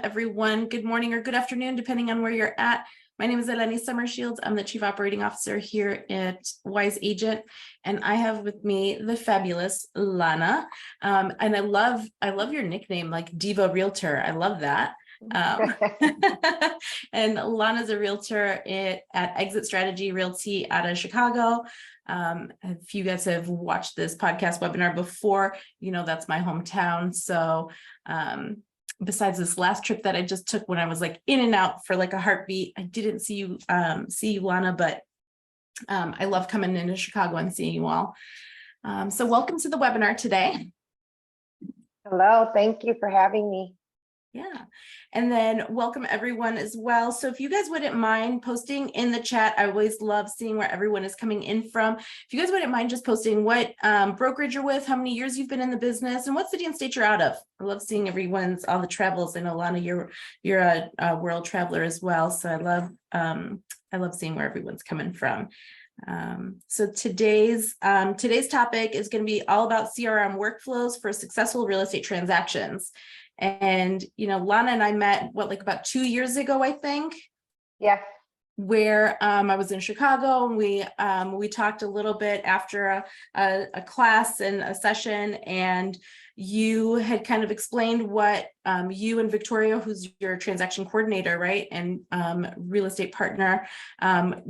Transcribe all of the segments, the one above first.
everyone. Good morning or good afternoon, depending on where you're at. My name is Eleni Summershields. I'm the Chief Operating Officer here at Wise Agent, and I have with me the fabulous Lana. And I love your nickname, like Diva Realtor. I love that. And Lana's a realtor at Exit Strategy Realty out of Chicago. If you guys have watched this podcast webinar before, you know that's my hometown. So besides this last trip that I just took when I was like in and out for like a heartbeat, I didn't see you, Lana, but I love coming into Chicago and seeing you all. So welcome to the webinar today. Hello, thank you for having me. Yeah, and then welcome everyone as well. So if you guys wouldn't mind posting in the chat, I always love seeing where everyone is coming in from. If you guys wouldn't mind just posting what brokerage you're with, how many years you've been in the business, and what city and state you're out of. I love seeing everyone's all the travels. I know Lana, you're a world traveler as well, so I love seeing where everyone's coming from. So today's topic is going to be all about CRM workflows for successful real estate transactions. And, you know, Lana and I met, about 2 years ago, I think. Yes. Where I was in Chicago, and we talked a little bit after a class and a session, and you had kind of explained what you and Victoria, who's your transaction coordinator, right, and real estate partner,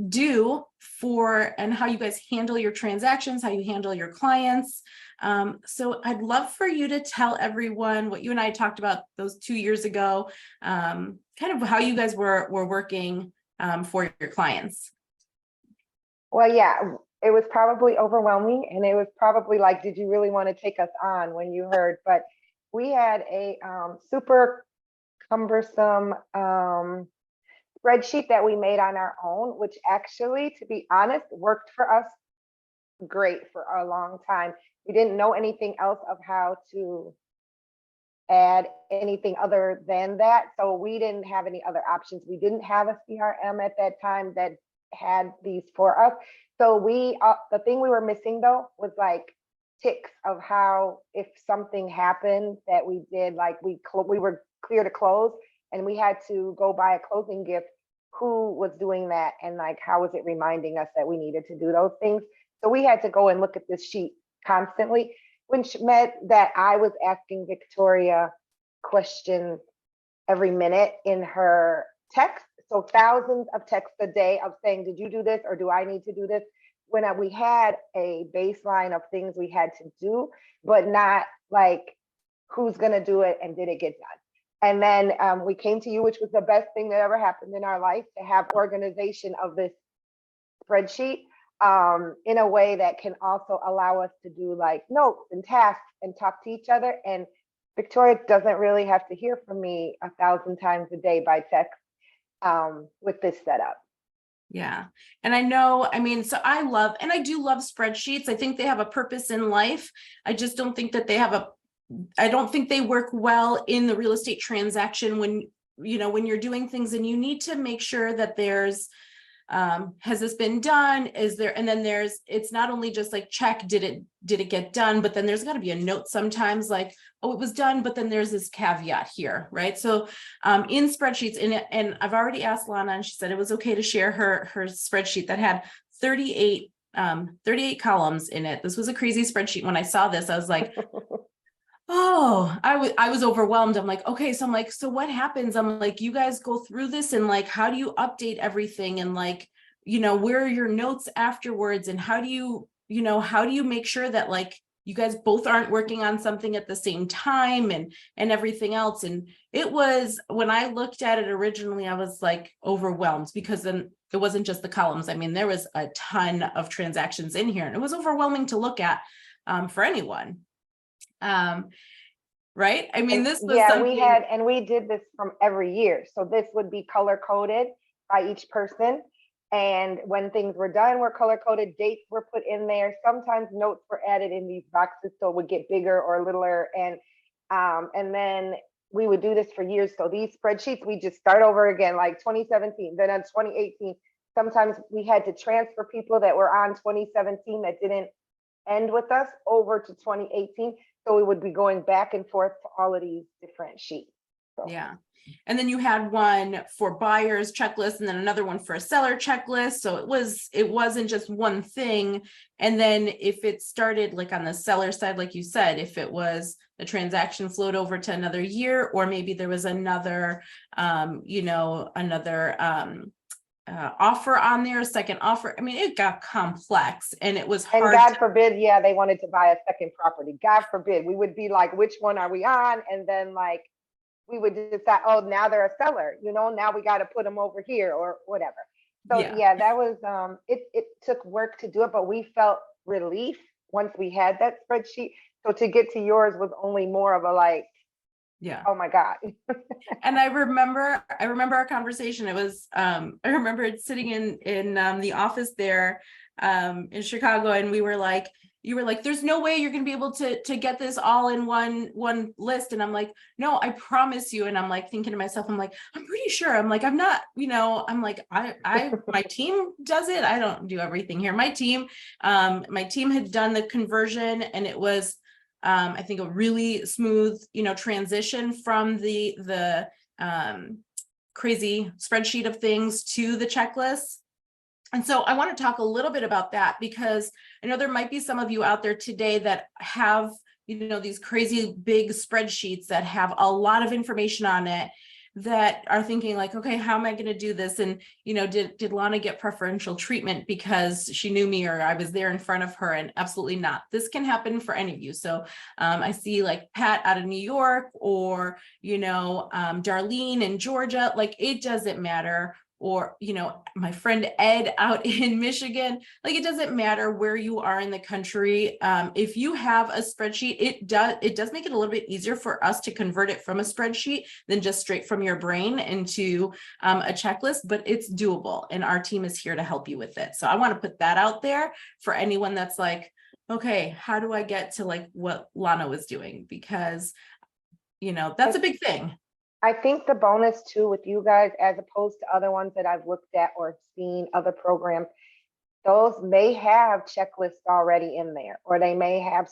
do and how you guys handle your transactions, how you handle your clients. So I'd love for you to tell everyone what you and I talked about those 2 years ago, kind of how you guys were working for your clients. Well, yeah, it was probably overwhelming, and it was probably like, did you really want to take us on when you heard? But we had a super cumbersome spreadsheet that we made on our own, which actually, to be honest, worked for us great for a long time. We didn't know anything else of how to add anything other than that. So we didn't have any other options. We didn't have a CRM at that time that had these for us. So the thing we were missing though was like ticks of how, if something happened that we did, like we were clear to close and we had to go buy a closing gift, who was doing that, and like how was it reminding us that we needed to do those things. So we had to go and look at this sheet constantly, which meant that I was asking Victoria questions every minute in her text. So thousands of texts a day of saying, did you do this, or do I need to do this? When we had a baseline of things we had to do, but not like who's gonna do it and did it get done. And then we came to you, which was the best thing that ever happened in our life, to have organization of this spreadsheet in a way that can also allow us to do like notes and tasks and talk to each other. And Victoria doesn't really have to hear from me 1,000 times a day by text with this setup. Yeah. And I know, so I do love spreadsheets. I think they have a purpose in life. I just don't think that I don't think they work well in the real estate transaction when you're doing things and you need to make sure that there's, has this been done? Is there, and then it's not only just like check, did it get done? But then there's got to be a note sometimes like, oh, it was done, but then there's this caveat here, right? So in spreadsheets, and I've already asked Lana, and she said it was okay to share her spreadsheet that had 38 columns in it. This was a crazy spreadsheet. When I saw this, I was like, oh, I was overwhelmed. I'm like, okay, so I'm like, so what happens? I'm like, you guys go through this and like, how do you update everything? And like, where are your notes afterwards? And how do you make sure that like you guys both aren't working on something at the same time and everything else? And it was, when I looked at it originally, I was like overwhelmed, because then it wasn't just the columns. There was a ton of transactions in here, and it was overwhelming to look at for anyone. Right? This was something. We did this from every year. So this would be color coded by each person. And when things were done, were color coded, dates were put in there. Sometimes notes were added in these boxes, so it would get bigger or littler. And then we would do this for years. So these spreadsheets, we just start over again, like 2017, then on 2018. Sometimes we had to transfer people that were on 2017 that didn't end with us over to 2018. So we would be going back and forth to all of these different sheets. So. Yeah. And then you had one for buyers checklist and then another one for a seller checklist. So it wasn't just one thing. And then if it started like on the seller side, like you said, if it was the transaction flowed over to another year, or maybe there was another, offer on there, a second offer. I mean, it got complex and it was And hard. God forbid, yeah, they wanted to buy a second property. God forbid, we would be like, which one are we on? And then like, we would decide, oh, now they're a seller, now we got to put them over here or whatever. So yeah, that was, it took work to do it, but we felt relief once we had that spreadsheet. So to get to yours was only more of a like, Yeah. oh my God. And I remember our conversation. It was, I remember it sitting in the office there in Chicago, and you were like, there's no way you're going to be able to get this all in one list. And I'm like, no, I promise you. And I'm like thinking to myself, I'm like, I'm pretty sure. I'm like, I'm not, I'm like, my team does it. I don't do everything here. My team had done the conversion, and it was, I think, a really smooth, transition from the crazy spreadsheet of things to the checklist. And so I want to talk a little bit about that, because I know there might be some of you out there today that have, these crazy big spreadsheets that have a lot of information on it, that are thinking like, okay, how am I going to do this? And, did Lana get preferential treatment because she knew me or I was there in front of her? And absolutely not. This can happen for any of you. So I see like Pat out of New York, or, Darlene in Georgia, like it doesn't matter. Or, my friend Ed out in Michigan, like it doesn't matter where you are in the country. If you have a spreadsheet, it does make it a little bit easier for us to convert it from a spreadsheet than just straight from your brain into a checklist, but it's doable, and our team is here to help you with it. So I want to put that out there for anyone that's like, okay, how do I get to like what Lana was doing? Because, that's a big thing. I think the bonus too with you guys, as opposed to other ones that I've looked at or seen other programs, those may have checklists already in there, or they may have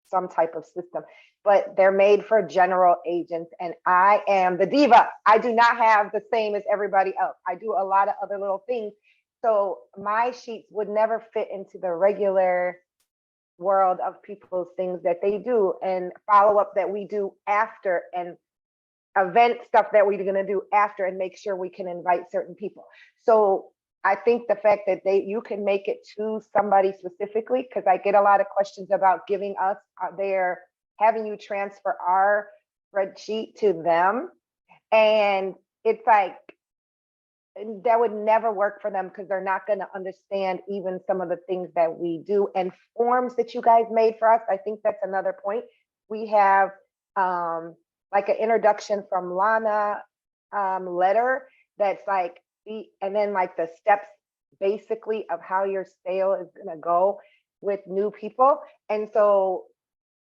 some type of system, but they're made for general agents. And I am the diva. I do not have the same as everybody else. I do a lot of other little things. So my sheets would never fit into the regular world of people's things that they do, and follow up that we do after, and event stuff that we're going to do after, and make sure we can invite certain people. So I think the fact that you can make it to somebody specifically, because I get a lot of questions about giving us having you transfer our spreadsheet to them. And it's like, that would never work for them, because they're not going to understand even some of the things that we do, and forms that you guys made for us. I think that's another point. We have, like an introduction from Lana letter that's like, and then like the steps basically of how your sale is going to go with new people. And so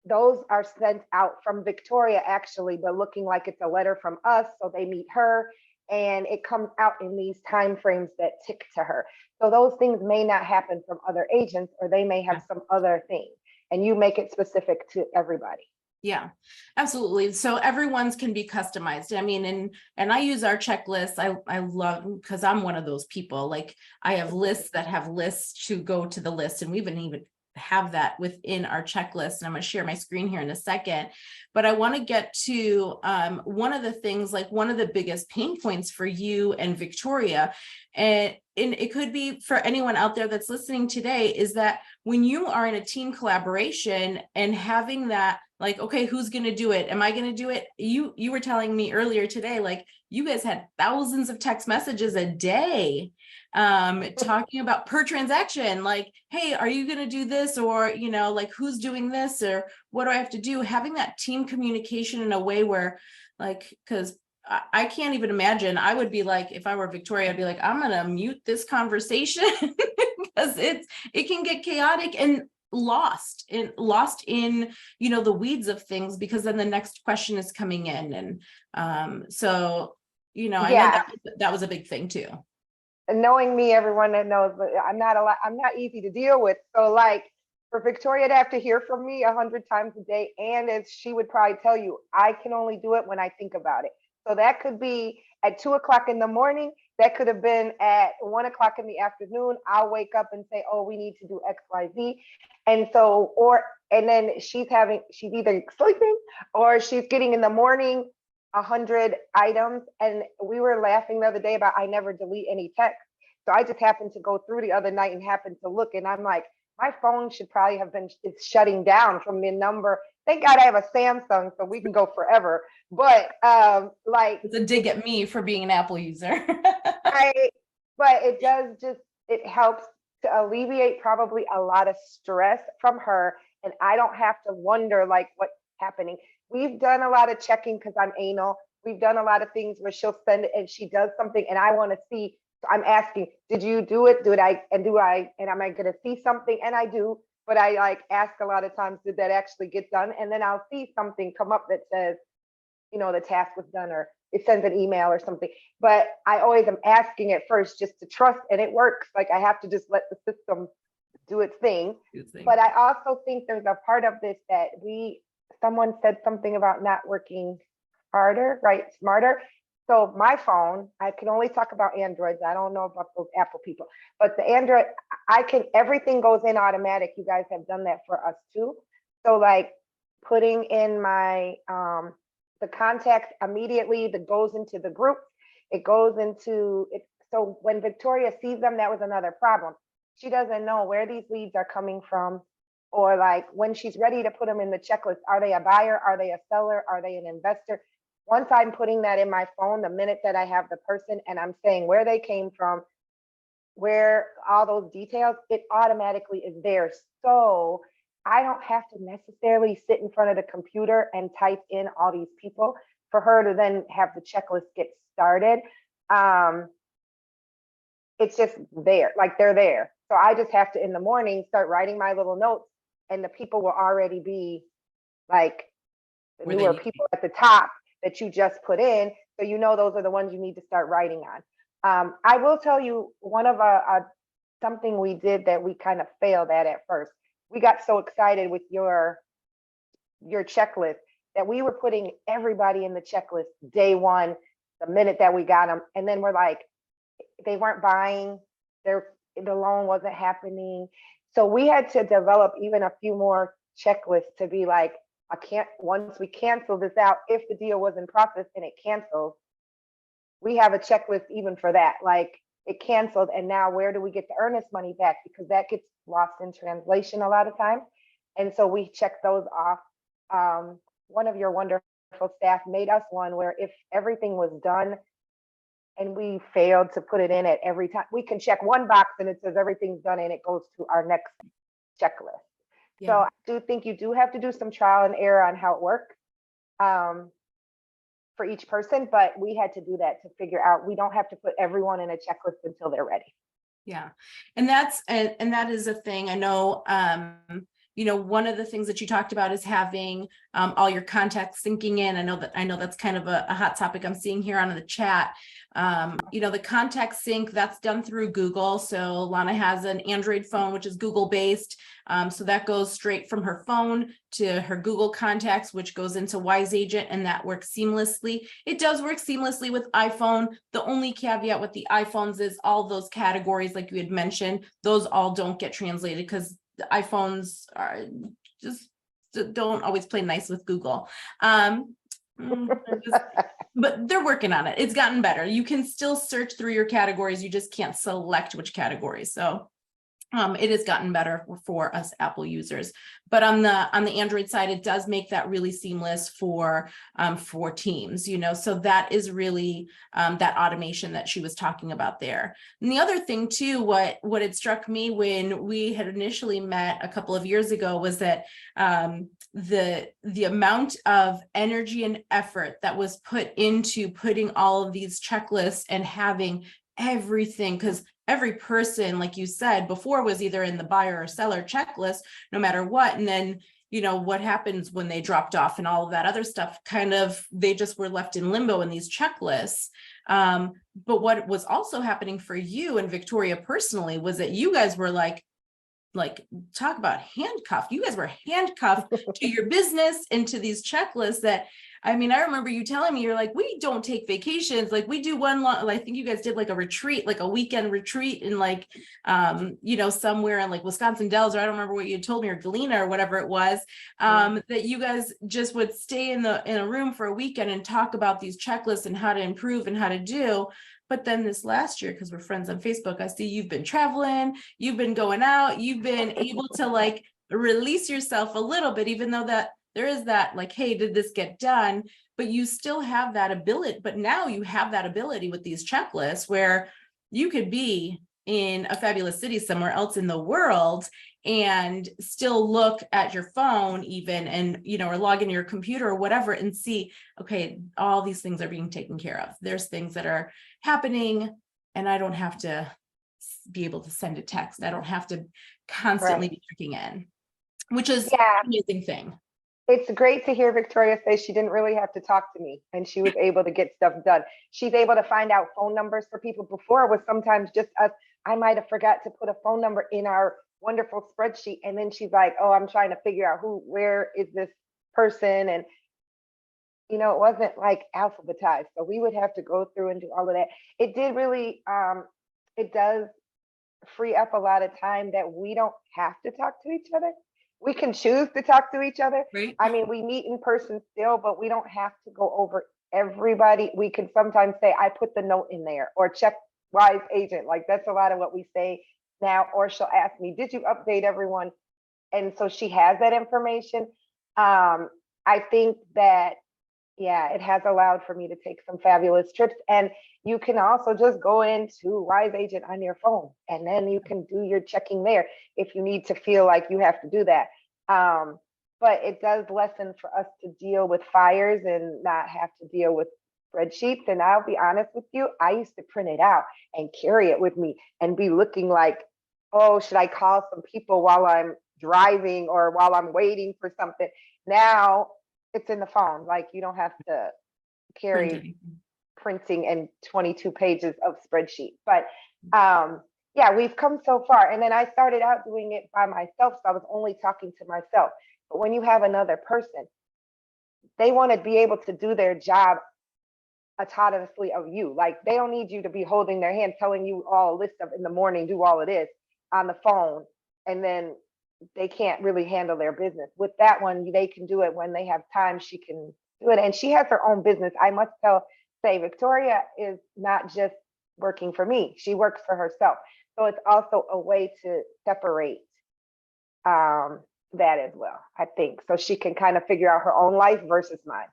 those are sent out from Victoria actually, but looking like it's a letter from us. So they meet her, and it comes out in these timeframes that tick to her. So those things may not happen from other agents, or they may have some other thing, and you make it specific to everybody. Yeah, absolutely. So everyone's can be customized. I mean, and I use our checklist. I love, because I'm one of those people. Like I have lists that have lists to go to the list, and we even have that within our checklist. And I'm going to share my screen here in a second, but I want to get to one of the things, like one of the biggest pain points for you and Victoria, and it could be for anyone out there that's listening today, is that when you are in a team collaboration and having that, like, okay, who's going to do it? Am I going to do it? You were telling me earlier today, like you guys had thousands of text messages a day talking about per transaction, like, hey, are you going to do this? Or, like who's doing this, or what do I have to do? Having that team communication in a way where, like, because I can't even imagine, I would be like, if I were Victoria, I'd be like, I'm going to mute this conversation because it can get chaotic and lost in the weeds of things, because then the next question is coming in. And so I know that was a big thing too. And knowing me, everyone that knows, but I'm not easy to deal with. So like for Victoria to have to hear from me 100 times a day, and as she would probably tell you, I can only do it when I think about it. So that could be at 2 o'clock in the morning. That could have been at 1 o'clock in the afternoon. I'll wake up and say, oh, we need to do X, Y, Z. And so, and then she's either sleeping or she's getting in the morning 100 items. And we were laughing the other day about I never delete any text. So I just happened to go through the other night and happened to look, and I'm like, my phone should probably have been, it's shutting down from the number. Thank God I have a Samsung, so we can go forever. But like, It's a dig at me for being an Apple user. but it helps to alleviate probably a lot of stress from her. And I don't have to wonder like what's happening. We've done a lot of checking because I'm anal. We've done a lot of things where she'll send it and she does something and I want to see. So I'm asking, did you do it? And am I going to see something? And I do, but I like ask a lot of times, did that actually get done? And then I'll see something come up that says, the task was done, or it sends an email or something. But I always am asking it first just to trust, and it works. Like I have to just let the system do its thing. But I also think there's a part of this that someone said something about not working harder, right? Smarter. So my phone, I can only talk about Androids. I don't know about those Apple people, but the Android, everything goes in automatic. You guys have done that for us too. So like putting in my, the contacts immediately that goes into the group, it goes into it. So when Victoria sees them, that was another problem. She doesn't know where these leads are coming from, or like when she's ready to put them in the checklist, are they a buyer? Are they a seller? Are they an investor? Once I'm putting that in my phone, the minute that I have the person and I'm saying where they came from, where all those details, it automatically is there. So I don't have to necessarily sit in front of the computer and type in all these people for her to then have the checklist get started. It's just there, like they're there. So I just have to, in the morning, start writing my little notes, and the people will already be like the newer people at the top that you just put in. So those are the ones you need to start writing on. I will tell you one of something we did that we kind of failed at first. We got so excited with your checklist that we were putting everybody in the checklist day one, the minute that we got them. And then we're like, they weren't buying, the loan wasn't happening. So we had to develop even a few more checklists to be like, once we cancel this out, if the deal was in process and it canceled, we have a checklist even for that. Like it canceled, and now where do we get the earnest money back? Because that gets lost in translation a lot of times. And so we check those off. One of your wonderful staff made us one where if everything was done and we failed to put it in at every time, we can check one box and it says everything's done and it goes to our next checklist. Yeah. So I do think you do have to do some trial and error on how it works for each person, but we had to do that to figure out we don't have to put everyone in a checklist until they're ready. Yeah. And that is a thing. I know, one of the things that you talked about is having all your contacts syncing in. I know that's kind of a hot topic I'm seeing here on the chat. The contact sync, that's done through Google. So Lana has an Android phone, which is Google based. So that goes straight from her phone to her Google contacts, which goes into Wise Agent, and that works seamlessly. It does work seamlessly with iPhone. The only caveat with the iPhones is all those categories, like you had mentioned, those all don't get translated because the iPhones are just don't always play nice with Google. But they're working on it. It's gotten better. You can still search through your categories. You just can't select which categories. So it has gotten better for us Apple users. But on the Android side, it does make that really seamless for Teams, so that is really that automation that she was talking about there. And the other thing too, what had struck me when we had initially met a couple of years ago was that the amount of energy and effort that was put into putting all of these checklists and having everything, because every person, like you said before, was either in the buyer or seller checklist, no matter what. And then, what happens when they dropped off and all of that other stuff, kind of, they just were left in limbo in these checklists. But what was also happening for you and Victoria personally was that you guys were like talk about handcuffed. You guys were handcuffed to your business and to these checklists that, I mean, I remember you telling me, you're like, we don't take vacations. Like we do one long, I think you guys did like a retreat, like a weekend retreat in like, somewhere in like Wisconsin Dells, or I don't remember what you told me, or Galena or whatever it was, that you guys just would stay in a room for a weekend and talk about these checklists and how to improve and how to do. But then this last year, because we're friends on Facebook, I see you've been traveling, you've been going out, you've been able to like release yourself a little bit, even though that there is that like, hey, did this get done? But you still have that ability. But now you have that ability with these checklists where you could be in a fabulous city somewhere else in the world and still look at your phone even, and, or log into your computer or whatever and see, okay, all these things are being taken care of. There's things that are happening and I don't have to be able to send a text. I don't have to constantly be checking in, which is an amazing thing. It's great to hear Victoria say she didn't really have to talk to me and she was able to get stuff done. She's able to find out phone numbers for people. Before it was sometimes just us. I might have forgot to put a phone number in our wonderful spreadsheet. And then she's like, oh, I'm trying to figure out where is this person? And, it wasn't like alphabetized. So we would have to go through and do all of that. It did really, it does free up a lot of time that we don't have to talk to each other. We can choose to talk to each other. Right. I mean, we meet in person still, but we don't have to go over everybody. We can sometimes say, I put the note in there, or check wise agent. Like that's a lot of what we say now. Or she'll ask me, did you update everyone? And so she has that information. I think that, it has allowed for me to take some fabulous trips. And you can also just go into Wise Agent on your phone, and then you can do your checking there if you need to feel like you have to do that. But it does lessen for us to deal with fires and not have to deal with spreadsheets. And I'll be honest with you, I used to print it out and carry it with me and be looking like, oh, should I call some people while I'm driving or while I'm waiting for something? Now it's in the phone. Like you don't have to carry printing and 22 pages of spreadsheet. But we've come so far. And then I started out doing it by myself. So I was only talking to myself. But when you have another person, they want to be able to do their job autonomously of you. Like they don't need you to be holding their hand, telling you all a list of in the morning, do all it is on the phone. And then they can't really handle their business. With that one, they can do it when they have time. She can do it. And she has her own business. I must say Victoria is not just working for me. She works for herself. So it's also a way to separate that as well, I think. So she can kind of figure out her own life versus mine.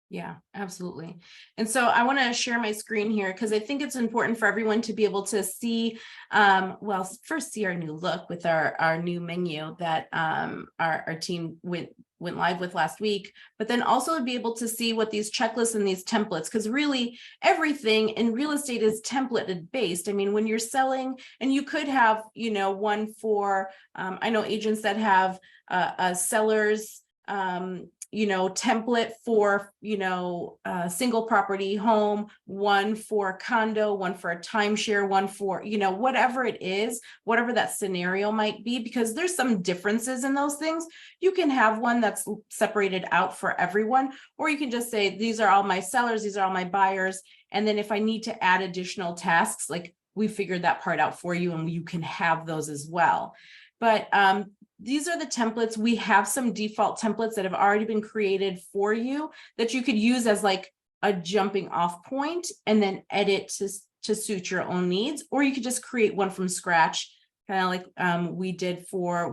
Yeah, absolutely. And so I want to share my screen here because I think it's important for everyone to be able to see, first see our new look with our new menu that our team went live with last week, but then also to be able to see what these checklists and these templates, because really everything in real estate is templated based. I mean, when you're selling, and you could have, one for, I know agents that have a seller's, template for, single property home, one for condo, one for a timeshare, one for, whatever it is, whatever that scenario might be, because there's some differences in those things. You can have one that's separated out for everyone, or you can just say, these are all my sellers, these are all my buyers. And then if I need to add additional tasks, like we figured that part out for you and you can have those as well. But these are the templates. We have some default templates that have already been created for you that you could use as like a jumping off point and then edit to suit your own needs, or you could just create one from scratch, kind of like we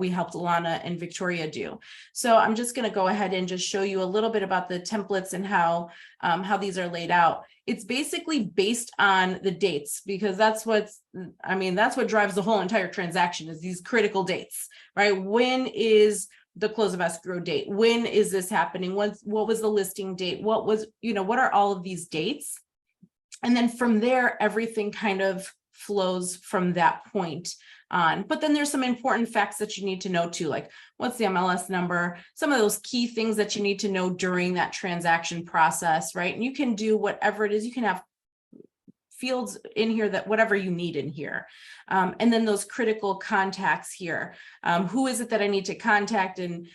helped Alana and Victoria do. So I'm just going to go ahead and just show you a little bit about the templates and how these are laid out. It's basically based on the dates, because that's what drives the whole entire transaction is these critical dates, right? When is the close of escrow date? When is this happening? What was the listing date? What are all of these dates? And then from there, everything kind of flows from that point on. But then there's some important facts that you need to know too, like what's the MLS number, some of those key things that you need to know during that transaction process, right? And you can do whatever it is. You can have fields in here that whatever you need in here. And then those critical contacts here. Who is it that I need to contact? And,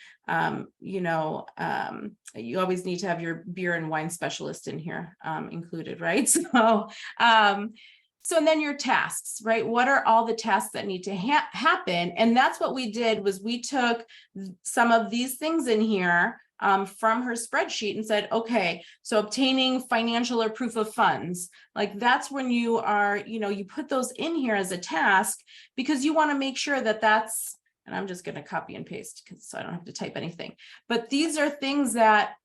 you always need to have your beer and wine specialist in here included, right? So and then your tasks, right? What are all the tasks that need to happen? And that's what we did was we took some of these things in here from her spreadsheet and said, okay, so obtaining financial or proof of funds, like that's when you are, you put those in here as a task because you want to make sure that that's, and I'm just going to copy and paste because so I don't have to type anything, but these are things that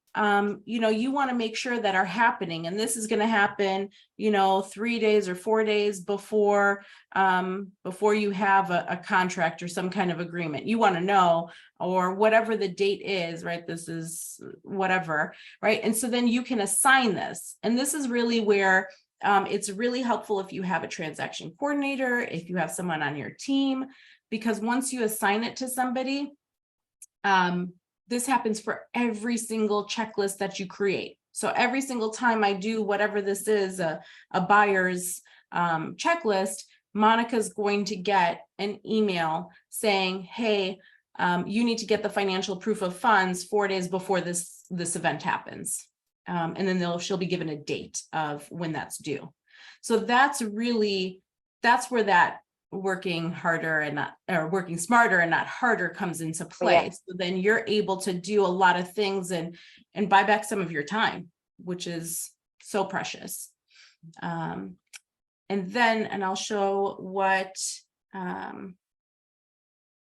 you want to make sure that are happening. And this is going to happen, 3 days or 4 days before you have a contract or some kind of agreement. You want to know, or whatever the date is, right? This is whatever, right? And so then you can assign this. And this is really where it's really helpful if you have a transaction coordinator, if you have someone on your team, because once you assign it to somebody, this happens for every single checklist that you create. So every single time I do whatever this is, a buyer's checklist, Monica's going to get an email saying, hey, you need to get the financial proof of funds 4 days before this event happens. And then she'll be given a date of when that's due. So that's where that working harder and not, or working smarter and not harder comes into play. Yeah. So then you're able to do a lot of things and buy back some of your time, which is so precious. And I'll show what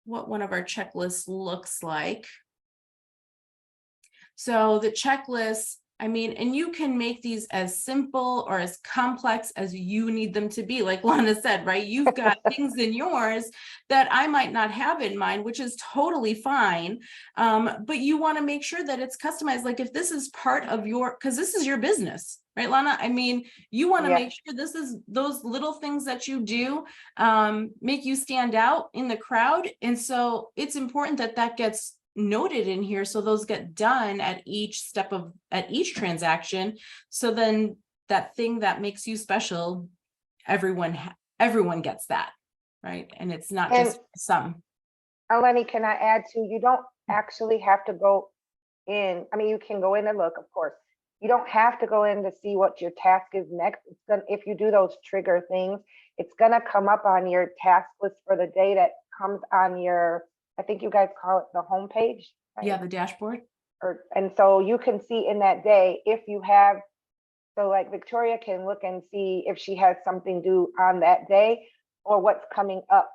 one of our checklists looks like. So the checklist, and you can make these as simple or as complex as you need them to be. Like Lana said, right? You've got things in yours that I might not have in mind, which is totally fine. But you want to make sure that it's customized. Like if this is part of because this is your business, right, Lana? You want to make sure this is those little things that you do make you stand out in the crowd. And so it's important that gets noted in here, so those get done at each transaction. So then that thing that makes you special, everyone gets that, right? And it's not just some. Eleni, can I add to, you don't actually have to go in. You can go in and look, of course. You don't have to go in to see what your task is next. If you do those trigger things, it's gonna come up on your task list for the day that comes on your, I think you guys call it the homepage. Right? Yeah, the dashboard. And so you can see in that day if you have, so like Victoria can look and see if she has something due on that day or what's coming up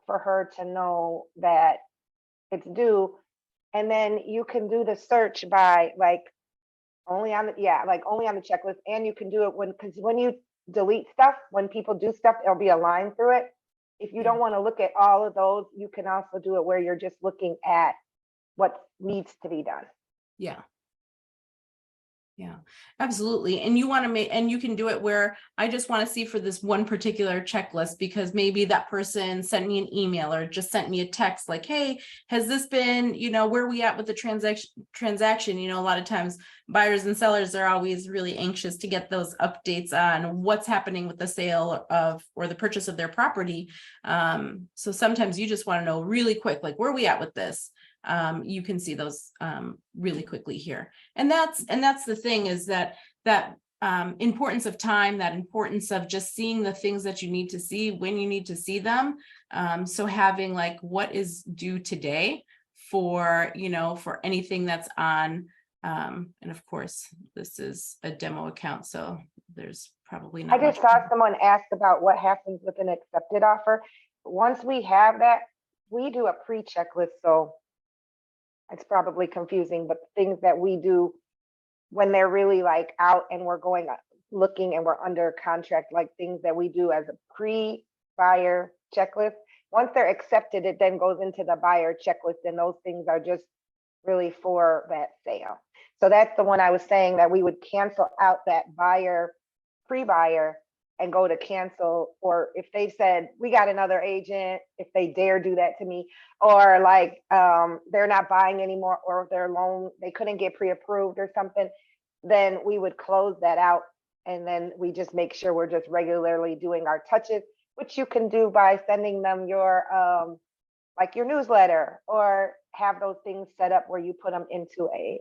for her to know that it's due. And then you can do the search by only on the checklist. And you can do it because when you delete stuff, when people do stuff, there'll be a line through it. If you don't want to look at all of those, you can also do it where you're just looking at what needs to be done. Yeah, absolutely. And you want to and you can do it where I just want to see for this one particular checklist, because maybe that person sent me an email or just sent me a text like, hey, has this been, where are we at with the transaction? A lot of times buyers and sellers are always really anxious to get those updates on what's happening with the sale of, or the purchase of their property. So sometimes you just want to know really quick, like, where are we at with this? You can see those really quickly here. And that's the thing, is that importance of time, that importance of just seeing the things that you need to see when you need to see them. So having like what is due today for, for anything that's on, and of course, this is a demo account, so there's probably not. I just saw someone ask about what happens with an accepted offer. Once we have that, we do a pre-checklist, so it's probably confusing, but things that we do when they're really like out and we're going looking and we're under contract, like things that we do as a pre-buyer checklist. Once they're accepted, it then goes into the buyer checklist, and those things are just really for that sale. So that's the one I was saying, that we would cancel out that buyer, pre-buyer, and go to cancel. Or if they said, we got another agent, if they dare do that to me, or like they're not buying anymore, or their loan, they couldn't get pre-approved or something, then we would close that out And then we just make sure we're just regularly doing our touches, which you can do by sending them your like your newsletter, or have those things set up where you put them into a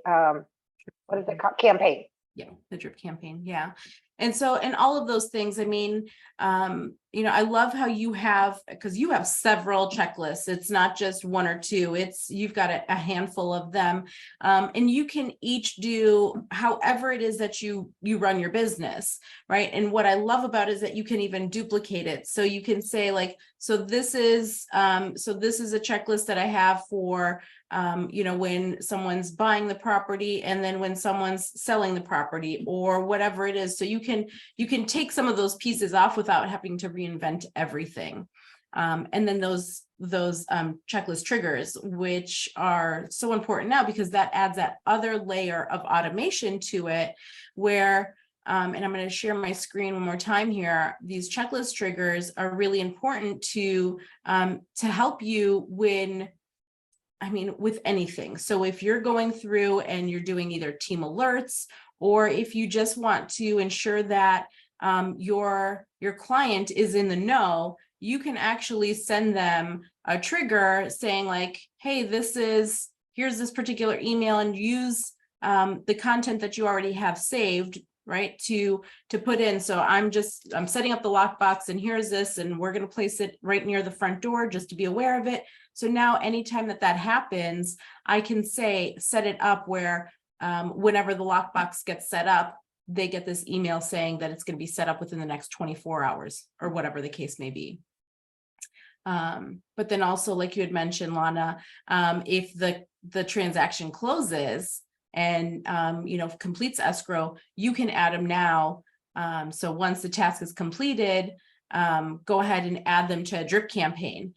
what is it called, campaign. Yeah, the drip campaign. Yeah. And so, and all of those things, I mean, I love how you have, because you have several checklists. It's not just one or two, you've got a handful of them. And you can each do however it is that you run your business, right? And what I love about it is that you can even duplicate it. So you can say like, so this is a checklist that I have for when someone's buying the property, and then when someone's selling the property, or whatever it is. So you can take some of those pieces off without having to reinvent everything. And then those checklist triggers, which are so important now, because that adds that other layer of automation to it, where and I'm going to share my screen one more time here. These checklist triggers are really important to help you with anything. So if you're going through and you're doing either team alerts, or if you just want to ensure that your client is in the know, you can actually send them a trigger saying like, hey, here's this particular email, and use the content that you already have saved, right, to put in. So I'm setting up the lockbox, and here's this, and we're going to place it right near the front door just to be aware of it. So now anytime that happens, I can set it up where whenever the lockbox gets set up, they get this email saying that it's going to be set up within the next 24 hours or whatever the case may be. But then also, like you had mentioned, Lana, if the transaction closes and completes escrow, you can add them now. So once the task is completed, go ahead and add them to a drip campaign.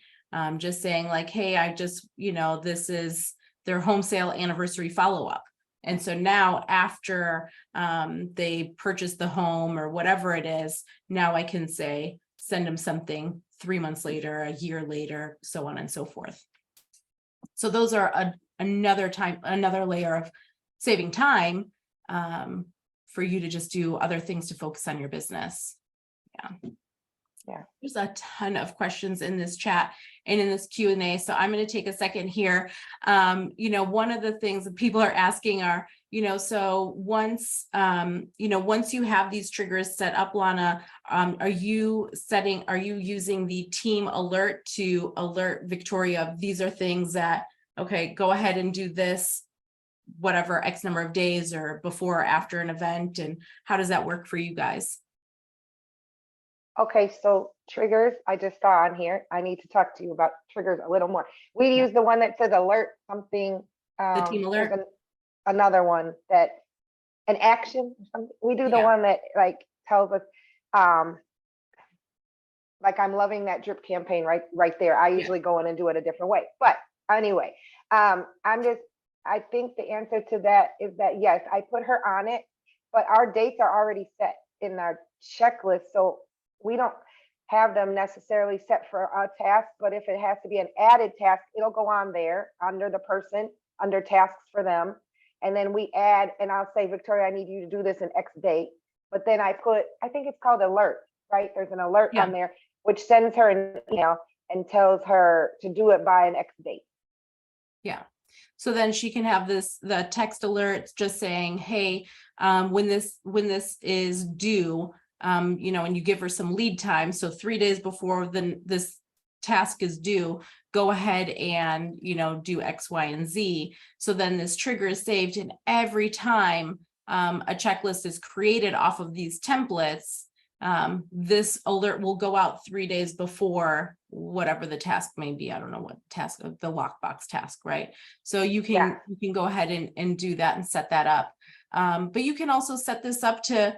Just saying like, hey, this is their home sale anniversary follow-up. And so now after they purchase the home or whatever it is, now I can send them something 3 months later, a year later, so on and so forth. So those are another layer of saving time for you to just do other things to focus on your business. Yeah. There's a ton of questions in this chat and in this Q&A. So I'm going to take a second here. One of the things that people are asking are, so once you have these triggers set up, Lana, are you using the team alert to alert Victoria of these are things that, okay, go ahead and do this, whatever X number of days or before or after an event? And how does that work for you guys? Okay, so triggers, I just saw on here. I need to talk to you about triggers a little more. We use the one that says alert something. The team alert? Another one that an action or something. We do the one that like tells us, like I'm loving that drip campaign right there. I usually go in and do it a different way. But anyway, I think the answer to that is that yes, I put her on it, but our dates are already set in our checklist. So we don't have them necessarily set for a task, but if it has to be an added task, it'll go on there under the person, under tasks for them. And then we add, and I'll say, Victoria, I need you to do this in X date. But then I think it's called alert, right? There's an alert on there, which sends her an email and tells her to do it by an X date. Yeah. So then she can have the text alerts just saying, hey, when this is due, and you give her some lead time. So 3 days before this task is due, go ahead and, do X, Y, and Z. So then this trigger is saved. And every time a checklist is created off of these templates, this alert will go out 3 days before whatever the task may be. I don't know what task, the lockbox task, right? So you can go ahead and do that and set that up. But you can also set this up to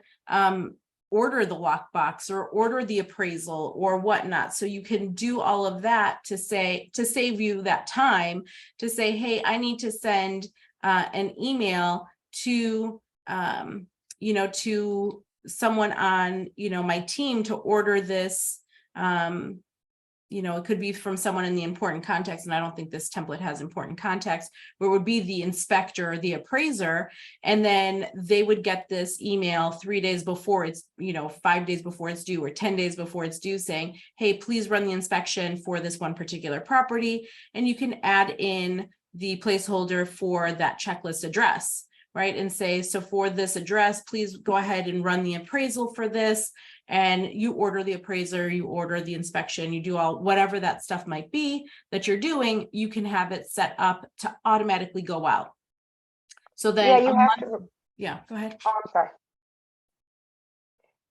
order the lockbox or order the appraisal or whatnot. So you can do all of that to save you that time to say, hey, I need to send an email to, to someone on, my team to order this, it could be from someone in the important context, and I don't think this template has important context, where it would be the inspector, the appraiser, and then they would get this email 3 days before it's, 5 days before it's due, or 10 days before it's due, saying, hey, please run the inspection for this one particular property. And you can add in the placeholder for that checklist address, right? And say, so for this address, please go ahead and run the appraisal for this. And you order the appraiser, you order the inspection, you do all, whatever that stuff might be that you're doing, you can have it set up to automatically go out. So then, Yeah, you have to. Yeah, go ahead. Oh, I'm sorry.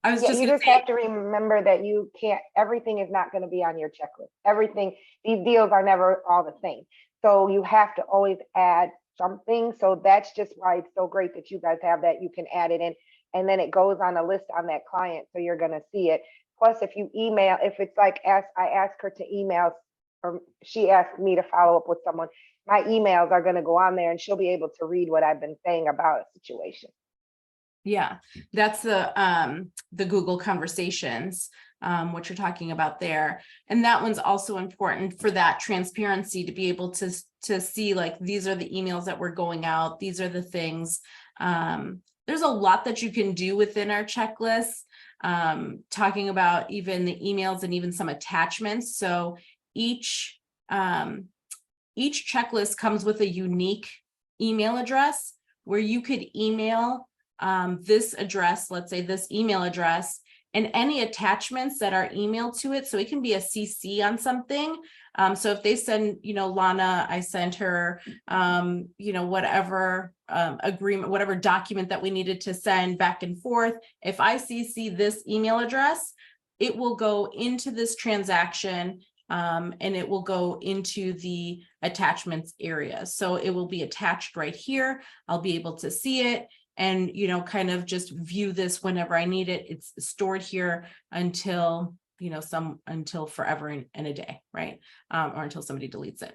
I was Yeah, just you gonna just say, have to remember that you can't, everything is not going to be on your checklist. Everything, these deals are never all the same. So you have to always add something. So that's just why it's so great that you guys have that. You can add it in, and then it goes on a list on that client. So you're going to see it. Plus, if you email, if it's like, I ask her to email, or she asked me to follow up with someone, my emails are going to go on there and she'll be able to read what I've been saying about a situation. yeah, that's the Google Conversations, what you're talking about there. And that one's also important for that transparency, to be able to see, like, these are the emails that were going out. These are the things. There's a lot that you can do within our checklist, talking about even the emails and even some attachments. So each checklist comes with a unique email address where you could email this address, let's say this email address, and any attachments that are emailed to it. So it can be a CC on something. So if they send, Lana, I sent her, whatever agreement, whatever document that we needed to send back and forth. If I CC this email address, it will go into this transaction, and it will go into the attachments area. So it will be attached right here. I'll be able to see it and, kind of just view this whenever I need it. It's stored here until, until forever and a day, right? Or until somebody deletes it.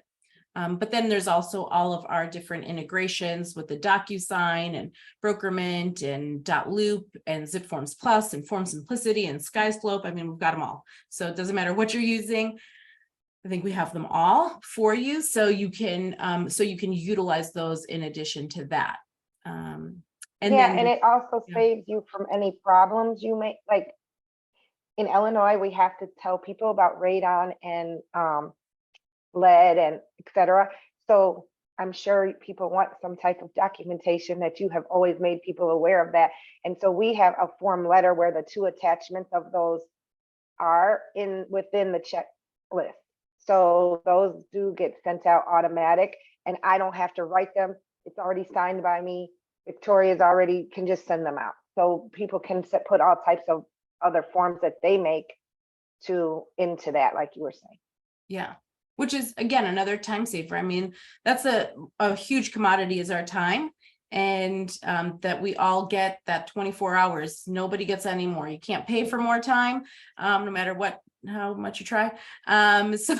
But then there's also all of our different integrations with the DocuSign and Brokerment and .loop and ZipForms Plus and Form Simplicity and SkySlope. I mean, we've got them all. So it doesn't matter what you're using. I think we have them all for you. So you can utilize those in addition to that. And it also saves you from any problems you may, like in Illinois, we have to tell people about radon and lead and etc. So I'm sure people want some type of documentation that you have always made people aware of that. And so we have a form letter where the two attachments of those are within the checklist. So those do get sent out automatic, and I don't have to write them. It's already signed by me. Victoria's already can just send them out. So people can put all types of other forms that they make into that, like you were saying. Yeah, which is, again, another time saver. I mean, that's a huge commodity, is our time. And that we all get that 24 hours. Nobody gets any more. You can't pay for more time, no matter how much you try. So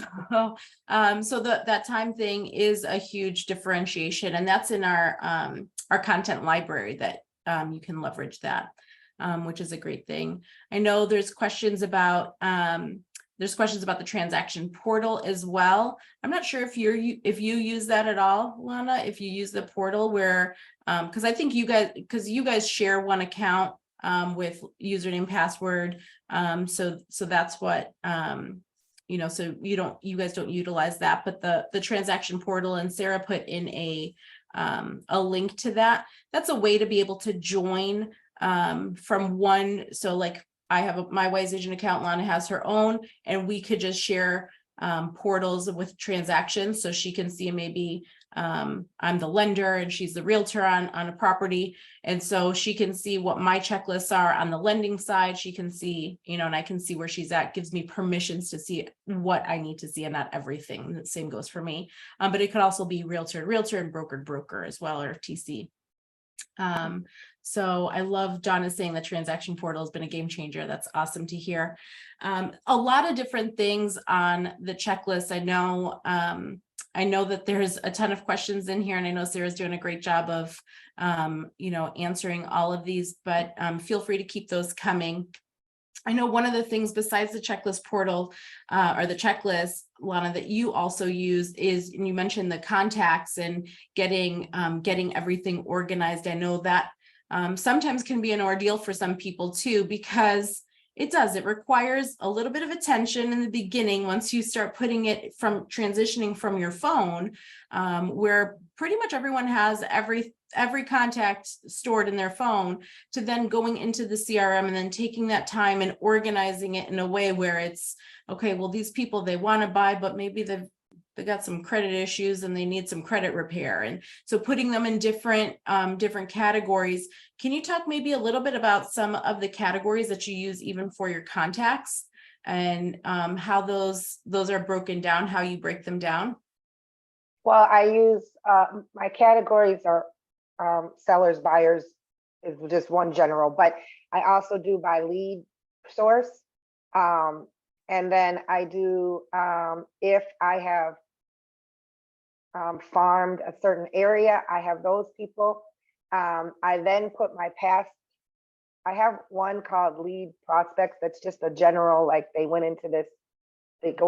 that time thing is a huge differentiation, and that's in our content library that you can leverage that, which is a great thing. I know there's questions about the transaction portal as well. I'm not sure if you use that at all, Lana, if you use the portal where, because I think you guys share one account with username, password. So that's what, so you guys don't utilize that, but the transaction portal, and Sarah put in a link to that. That's a way to be able to join from one. So like I have my Wise Agent account, Lana has her own, and we could just share portals with transactions. So she can see maybe I'm the lender and she's the realtor on a property. And so she can see what my checklists are on the lending side. She can see, and I can see where she's at, gives me permissions to see what I need to see, and not everything. The same goes for me. But it could also be realtor to realtor and broker to broker as well, or TC. So I love John is saying the transaction portal has been a game changer. That's awesome to hear. A lot of different things on the checklist. I know that there's a ton of questions in here, and I know Sarah's doing a great job of, answering all of these, but feel free to keep those coming. I know one of the things besides the checklist portal or the checklist, Lana, that you also use is, and you mentioned the contacts and getting everything organized. I know that sometimes can be an ordeal for some people too, because it requires a little bit of attention in the beginning once you start putting it from transitioning from your phone, where pretty much everyone has every contact stored in their phone, to then going into the CRM and then taking that time and organizing it in a way where it's okay, well, these people, they want to buy, but maybe they got some credit issues and they need some credit repair. And so putting them in different categories. Can you talk maybe a little bit about some of the categories that you use even for your contacts, and how those are broken down, how you break them down? Well, I use my categories are sellers, buyers is just one general, but I also do by lead source. And then I do, if I have farmed a certain area, I have those people. I then put my past, I have one called lead prospects. That's just a general, like they go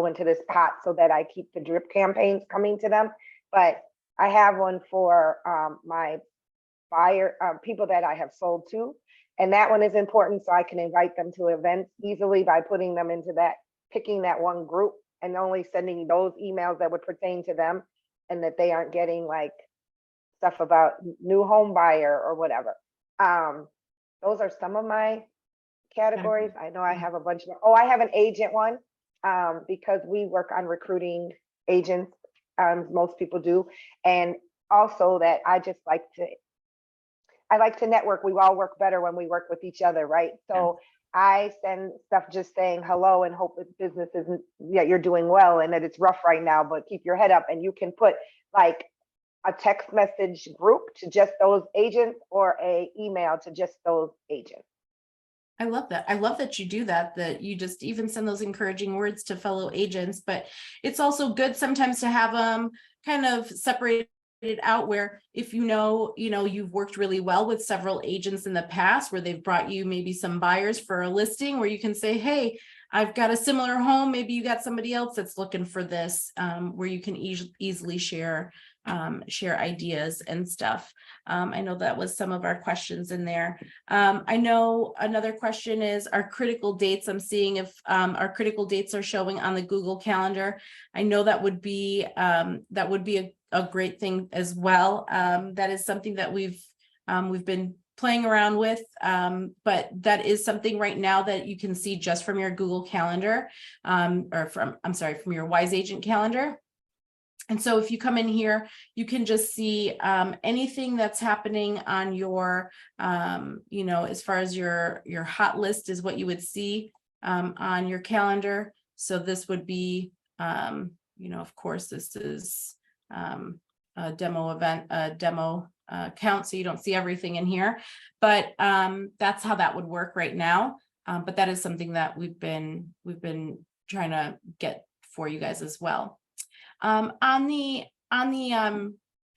into this pot so that I keep the drip campaigns coming to them. But I have one for my buyer, people that I have sold to. And that one is important, so I can invite them to events easily by putting them into that, picking that one group and only sending those emails that would pertain to them, and that they aren't getting like stuff about new home buyer or whatever. Those are some of my categories. I know I have a bunch more. Oh, I have an agent one, because we work on recruiting agents, most people do. And also that I like to network. We all work better when we work with each other, right? So I send stuff just saying hello and hope that business isn't, yeah, you're doing well and that it's rough right now, but keep your head up. And you can put like a text message group to just those agents or a email to just those agents. I love that. I love that you do that, that you just even send those encouraging words to fellow agents. But it's also good sometimes to have them kind of separated out, where if you've worked really well with several agents in the past where they've brought you maybe some buyers for a listing, where you can say, hey, I've got a similar home, maybe you got somebody else that's looking for this, where you can easily share ideas and stuff. I know that was some of our questions in there. I know another question is our critical dates. I'm seeing if our critical dates are showing on the Google Calendar. I know that would be a great thing as well. That is something that we've been playing around with, but that is something right now that you can see just from your Google Calendar, from your Wise Agent calendar. And so if you come in here, you can just see anything that's happening on your, as far as your hot list is what you would see on your calendar. So this would be, of course, this is a demo event, a demo count, so you don't see everything in here, but that's how that would work right now. But that is something that we've been trying to get for you guys as well. On the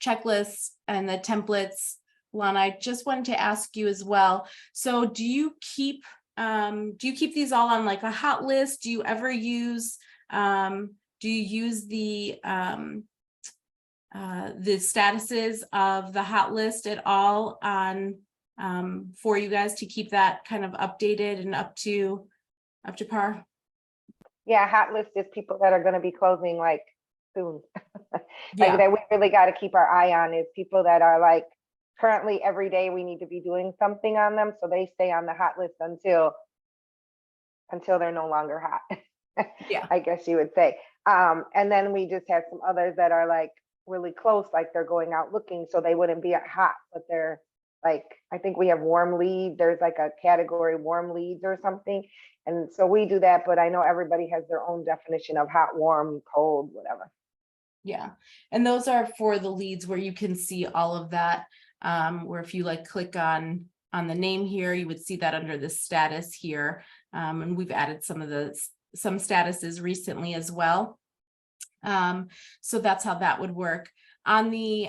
checklists and the templates, Lana, I just wanted to ask you as well. So do you keep these all on like a hot list? Do you ever use the statuses of the hot list at all on for you guys to keep that kind of updated and up to par? Yeah, hot list is people that are going to be closing like soon. Yeah. That we really got to keep our eye on is people that are like currently every day we need to be doing something on them, so they stay on the hot list until they're no longer hot. Yeah. I guess you would say. And then we just have some others that are like really close, like they're going out looking, so they wouldn't be at hot, but they're like, I think we have warm lead. There's like a category warm leads or something. And so we do that, but I know everybody has their own definition of hot, warm, cold, whatever. Yeah. And those are for the leads where you can see all of that. Where if you like click on the name here, you would see that under the status here. And we've added some statuses recently as well. So that's how that would work. On the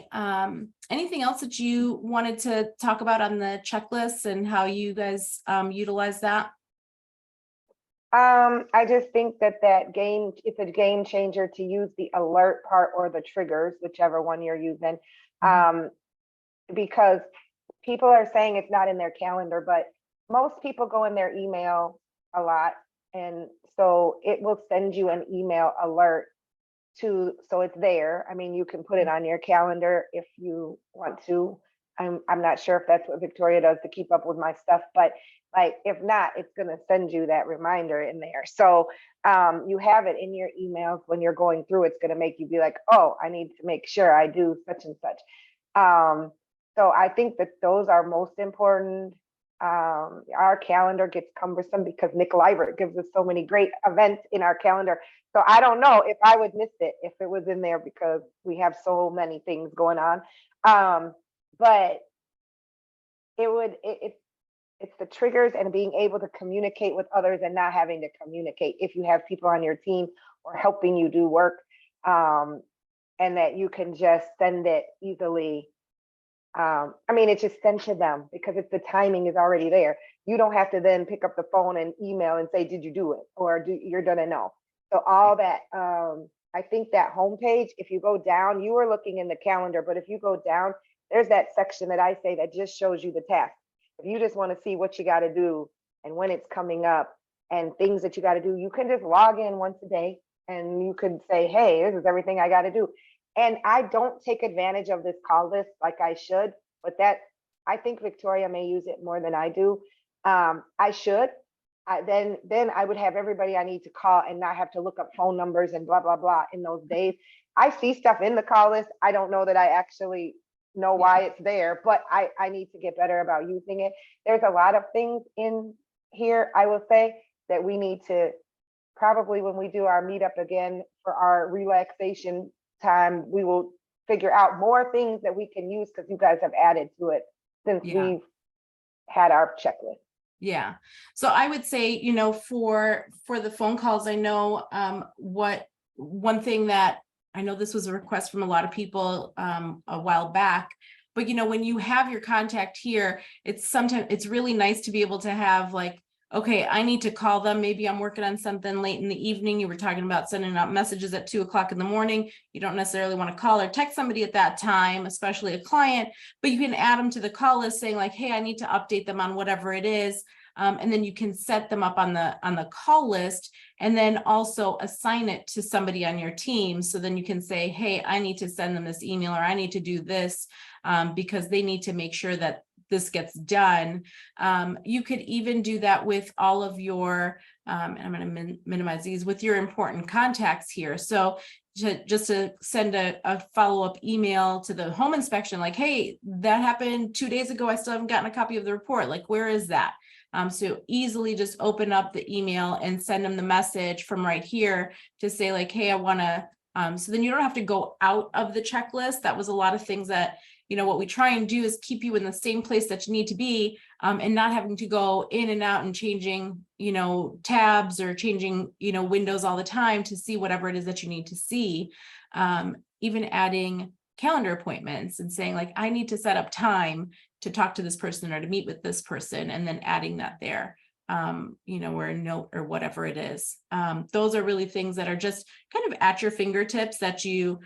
anything else that you wanted to talk about on the checklist and how you guys utilize that? I just think that it's a game changer to use the alert part or the triggers, whichever one you're using. Because people are saying it's not in their calendar, but most people go in their email a lot. And so it will send you an email alert so it's there. I mean, you can put it on your calendar if you want to. I'm not sure if that's what Victoria does to keep up with my stuff, but like, if not, it's going to send you that reminder in there. So you have it in your emails when you're going through. It's going to make you be like, oh, I need to make sure I do such and such. So I think that those are most important. Our calendar gets cumbersome because Nick Liebert gives us so many great events in our calendar. So I don't know if I would miss it if it was in there because we have so many things going on. But it's the triggers and being able to communicate with others and not having to communicate if you have people on your team or helping you do work, and that you can just send it easily. I mean, it's just sent to them because the timing is already there. You don't have to then pick up the phone and email and say, did you do it? Or you're gonna know. So all that, I think that homepage, if you go down, you were looking in the calendar, but if you go down, there's that section that I say that just shows you the task. If you just want to see what you got to do and when it's coming up and things that you got to do, you can just log in once a day and you can say, hey, this is everything I got to do. And I don't take advantage of this call list like I should, but I think Victoria may use it more than I do. I should. Then I would have everybody I need to call and not have to look up phone numbers and blah, blah, blah in those days. I see stuff in the call list. I don't know that I actually know why it's there, but I need to get better about using it. There's a lot of things in here, I will say, that we need to probably, when we do our meetup again for our relaxation time, we will figure out more things that we can use because you guys have added to it since we've had our checklist. Yeah. So I would say, for the phone calls, I know one thing that I know this was a request from a lot of people a while back, but when you have your contact here, it's really nice to be able to have like, okay, I need to call them. Maybe I'm working on something late in the evening. You were talking about sending out messages at 2:00 in the morning. You don't necessarily want to call or text somebody at that time, especially a client, but you can add them to the call list saying like, hey, I need to update them on whatever it is. And then you can set them up on the call list and then also assign it to somebody on your team. So then you can say, hey, I need to send them this email or I need to do this because they need to make sure that this gets done. You could even do that with all of your, and I'm going to minimize these, with your important contacts here. So just to send a follow-up email to the home inspection, like, hey, that happened 2 days ago. I still haven't gotten a copy of the report. Like, where is that? So easily just open up the email and send them the message from right here to say like, hey, I want to, so then you don't have to go out of the checklist. That was a lot of things that, what we try and do is keep you in the same place that you need to be and not having to go in and out and changing, tabs or changing, windows all the time to see whatever it is that you need to see. Even adding calendar appointments and saying like, I need to set up time to talk to this person or to meet with this person, and then adding that there, or a note or whatever it is. Those are really things that are just kind of at your fingertips that you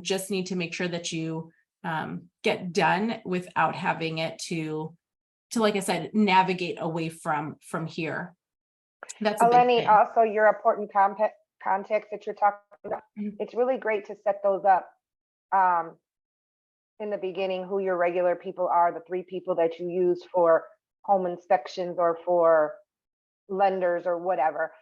just need to make sure that you get done without having it to, like I said, navigate away from here. That's a big Eleni, thing. also your important contacts that you're talking about, it's really great to set those up in the beginning, who your regular people are, the 3 people that you use for home inspections or for lenders or whatever,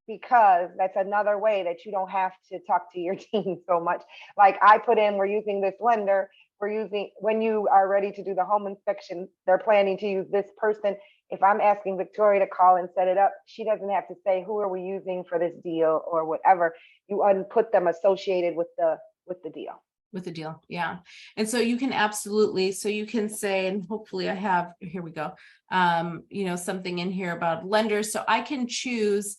because that's another way that you don't have to talk to your team so much. Like I put in, we're using this lender, when you are ready to do the home inspection, they're planning to use this person. If I'm asking Victoria to call and set it up, she doesn't have to say, who are we using for this deal or whatever. You put them associated with the deal. With the deal. Yeah. And so you can absolutely, so you can say, and hopefully I have, here we go, something in here about lenders. So I can choose,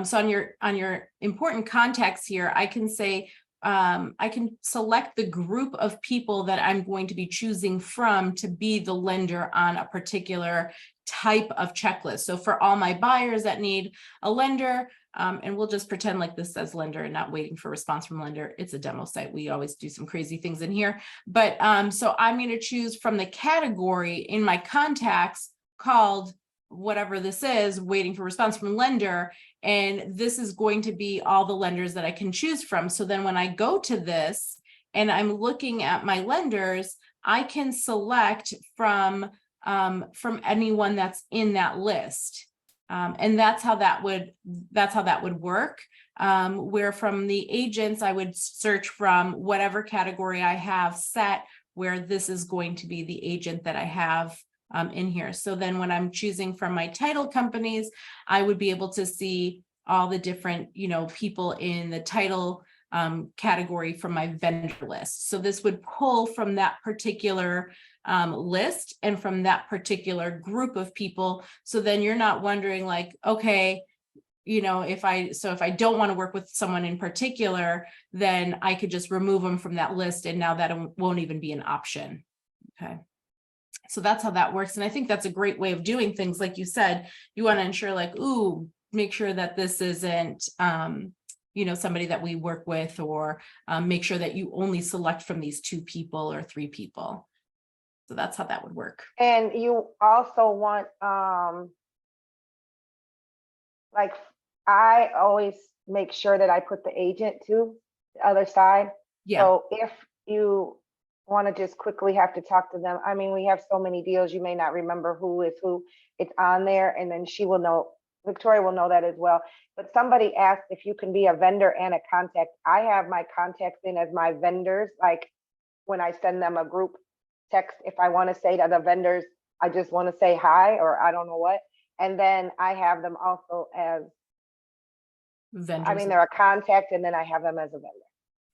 so on your important contacts here, I can say, I can select the group of people that I'm going to be choosing from to be the lender on a particular type of checklist. So for all my buyers that need a lender, and we'll just pretend like this says lender and not waiting for response from lender. It's a demo site. We always do some crazy things in here. But so I'm going to choose from the category in my contacts called whatever this is, waiting for response from lender. And this is going to be all the lenders that I can choose from. So then when I go to this and I'm looking at my lenders, I can select from anyone that's in that list. And that's how that would work. Where from the agents, I would search from whatever category I have set, where this is going to be the agent that I have in here. So then when I'm choosing from my title companies, I would be able to see all the different, people in the title category from my vendor list. So this would pull from that particular list and from that particular group of people. So then you're not wondering like, okay, if I don't want to work with someone in particular, then I could just remove them from that list. And now that won't even be an option. Okay. So that's how that works. And I think that's a great way of doing things. Like you said, you want to ensure like, make sure that this isn't, somebody that we work with, or make sure that you only select from these 2 people or 3 people. So that's how that would work. And you also want, like, I always make sure that I put the agent to the other side. Yeah. So if you want to just quickly have to talk to them, I mean, we have so many deals, you may not remember who is who. It's on there, and then she will know, Victoria will know that as well. But somebody asked if you can be a vendor and a contact. I have my contacts in as my vendors, like when I send them a group text, if I want to say to the vendors, I just want to say hi, or I don't know what. And then I have them also as vendors. I mean, they're a contact, and then I have them as a vendor.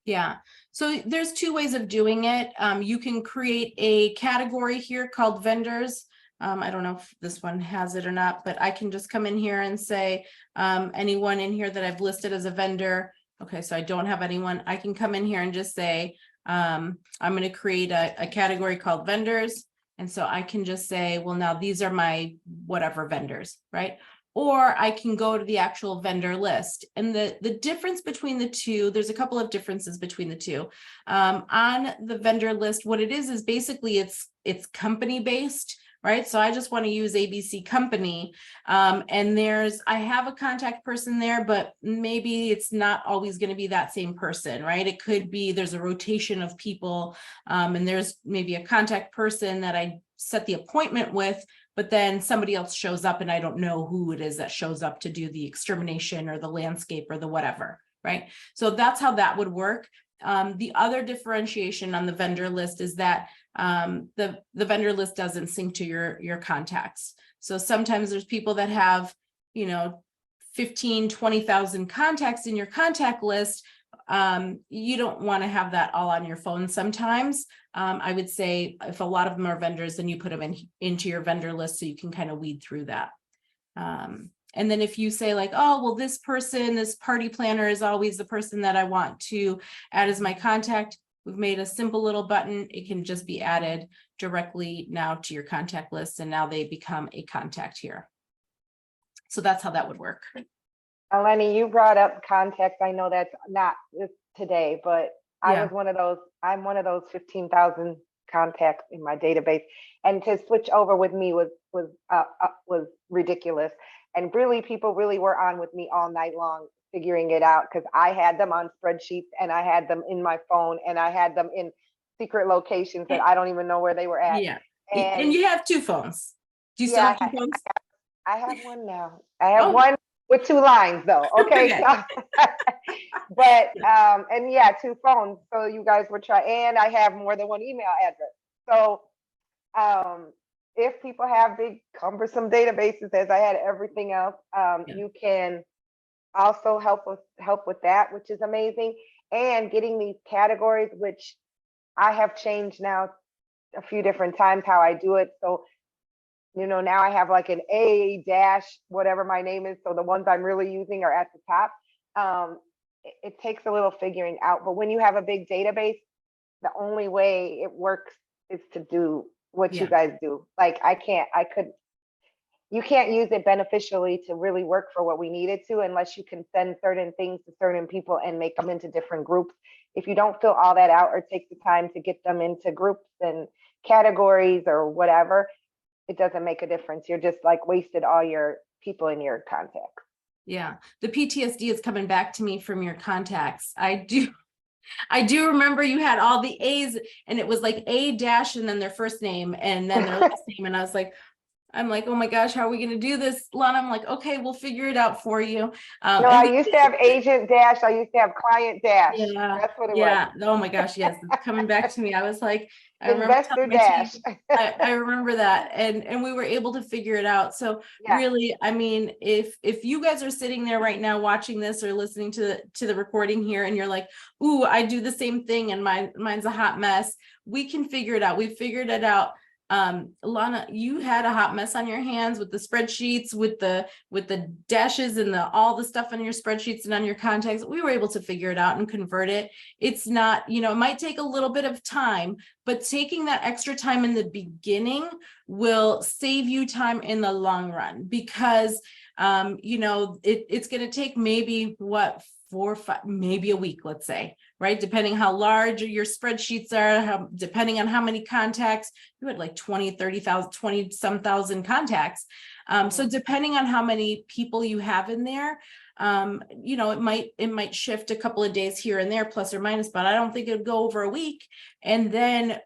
Yeah. So there's 2 ways of doing it. You can create a category here called vendors. I don't know if this one has it or not, but I can just come in here and say anyone in here that I've listed as a vendor. Okay, so I don't have anyone. I can come in here and just say, I'm going to create a category called vendors. And so I can just say, well, now these are my whatever vendors, right? Or I can go to the actual vendor list. And the difference between the 2, there's a couple of differences between the 2. On the vendor list, what it is basically it's company based, right? So I just want to use ABC company. And I have a contact person there, but maybe it's not always going to be that same person, right? It could be there's a rotation of people, and there's maybe a contact person that I set the appointment with, but then somebody else shows up and I don't know who it is that shows up to do the extermination or the landscape or the whatever, right? So that's how that would work. The other differentiation on the vendor list is that the vendor list doesn't sync to your contacts. So sometimes there's people that have, 15, 20,000 contacts in your contact list. You don't want to have that all on your phone sometimes. I would say if a lot of them are vendors, then you put them into your vendor list so you can kind of weed through that. And then if you say like, oh, well, this person, this party planner is always the person that I want to add as my contact, we've made a simple little button. It can just be added directly now to your contact list, and now they become a contact here. So that's how that would work. Eleni, you brought up contacts. I know that's not today, but Yeah. I'm one of those 15,000 contacts in my database. And to switch over with me was ridiculous. And really, people really were on with me all night long, figuring it out, because I had them on spreadsheets, and I had them in my phone, and I had them in secret locations that I don't even know where they were at. Yeah. And you have 2 phones. Do you still have 2 phones? I have one now. I have one with 2 lines though. Okay. So, but, and yeah, 2 phones. So you guys would try, and I have more than 1 email address. So, if people have big cumbersome databases, as I had everything else, you can also help with that, which is amazing. And getting these categories, which I have changed now a few different times how I do it. So, now I have like an A dash, whatever my name is. So the ones I'm really using are at the top. It takes a little figuring out, but when you have a big database, the only way it works is to do what you guys do. Like I could you can't use it beneficially to really work for what we need it to unless you can send certain things to certain people and make them into different groups. If you don't fill all that out or take the time to get them into groups and categories or whatever, it doesn't make a difference. You're just like wasted all your people in your contacts. Yeah, the PTSD is coming back to me from your contacts. I do remember you had all the A's, and it was like A dash and then their first name and then their last name. And I'm like, oh my gosh, how are we going to do this, Lana? I'm like, okay, we'll figure it out for you. No, And I used to have agent dash. I used to have client dash. yeah, That's what it was. yeah. Oh my gosh, yes, it's coming back to me. I was like, I remember Investor telling my dash. team, I remember that, and we were able to figure it out. So Yeah. really, I mean, if you guys are sitting there right now watching this or listening to the recording here, and you're like, ooh, I do the same thing, and mine's a hot mess, we can figure it out. We figured it out. Lana, you had a hot mess on your hands with the spreadsheets, with the dashes and all the stuff on your spreadsheets and on your contacts. We were able to figure it out and convert it. It's not, it might take a little bit of time, but taking that extra time in the beginning will save you time in the long run, because it's going to take maybe 4 or 5, maybe a week, let's say, right? Depending how large your spreadsheets are, depending on how many contacts. You had like 20, 30,000, 20 some thousand contacts. So depending on how many people you have in there, it might shift a couple of days here and there, plus or minus, but I don't think it'd go over a week. And then,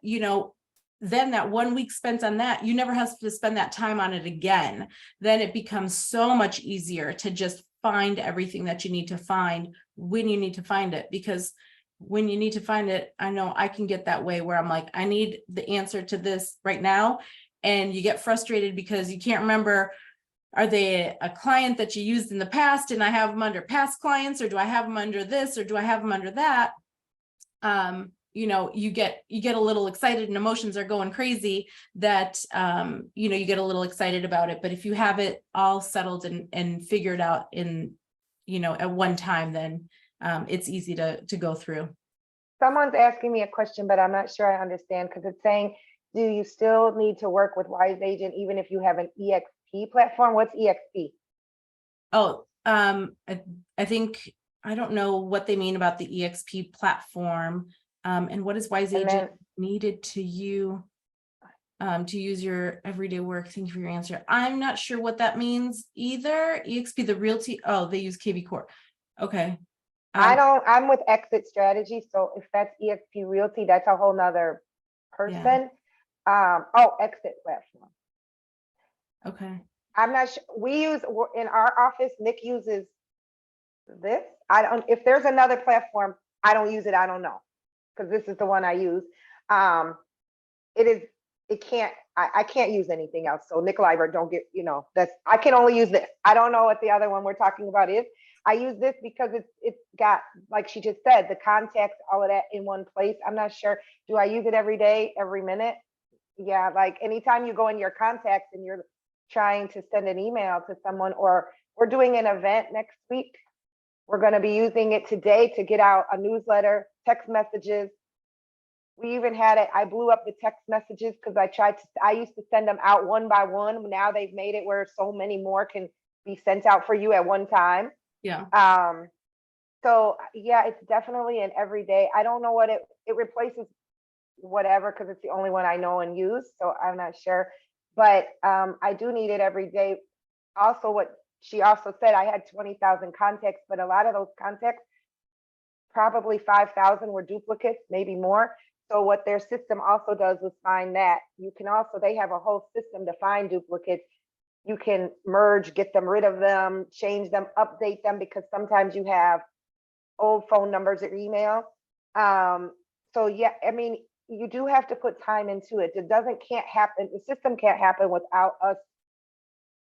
then that 1 week spent on that, you never have to spend that time on it again. Then it becomes so much easier to just find everything that you need to find when you need to find it. Because when you need to find it, I know I can get that way where I'm like, I need the answer to this right now. And you get frustrated because you can't remember, are they a client that you used in the past and I have them under past clients, or do I have them under this, or do I have them under that? You get a little excited and emotions are going crazy that, you get a little excited about it. But if you have it all settled and figured out in, at one time, then it's easy to go through. Someone's asking me a question, but I'm not sure I understand, because it's saying, do you still need to work with Wise Agent even if you have an EXP platform? What's EXP? Oh, I think, I don't know what they mean about the EXP platform. And what is Wise Agent needed to you to use your everyday work? Thank you for your answer. I'm not sure what that means either. EXP, the realty. Oh, they use KV Core. Okay. I'm with Exit Strategy. So if that's EXP Realty, that's a whole nother person. Yeah. Exit platform. Okay. I'm not sure. We use in our office, Nick uses this. If there's another platform, I don't use it. I don't know, because this is the one I use. I can't use anything else. So Nick Liber, don't get, I can only use this. I don't know what the other one we're talking about is. I use this because it's got, like she just said, the contacts, all of that in one place. I'm not sure. Do I use it every day, every minute? Yeah, like anytime you go in your contacts and you're trying to send an email to someone, or we're doing an event next week, we're going to be using it today to get out a newsletter, text messages. We even had it. I blew up the text messages because I used to send them out one by one. Now they've made it where so many more can be sent out for you at one time. Yeah. So yeah, it's definitely an everyday. I don't know what it replaces whatever, because it's the only one I know and use. So I'm not sure, but I do need it every day. Also, what she also said, I had 20,000 contacts, but a lot of those contacts, probably 5,000 were duplicates, maybe more. So what their system also does is find that. They have a whole system to find duplicates. You can merge, get them rid of them, change them, update them, because sometimes you have old phone numbers or email. So yeah, I mean, you do have to put time into it. Can't happen. The system can't happen without us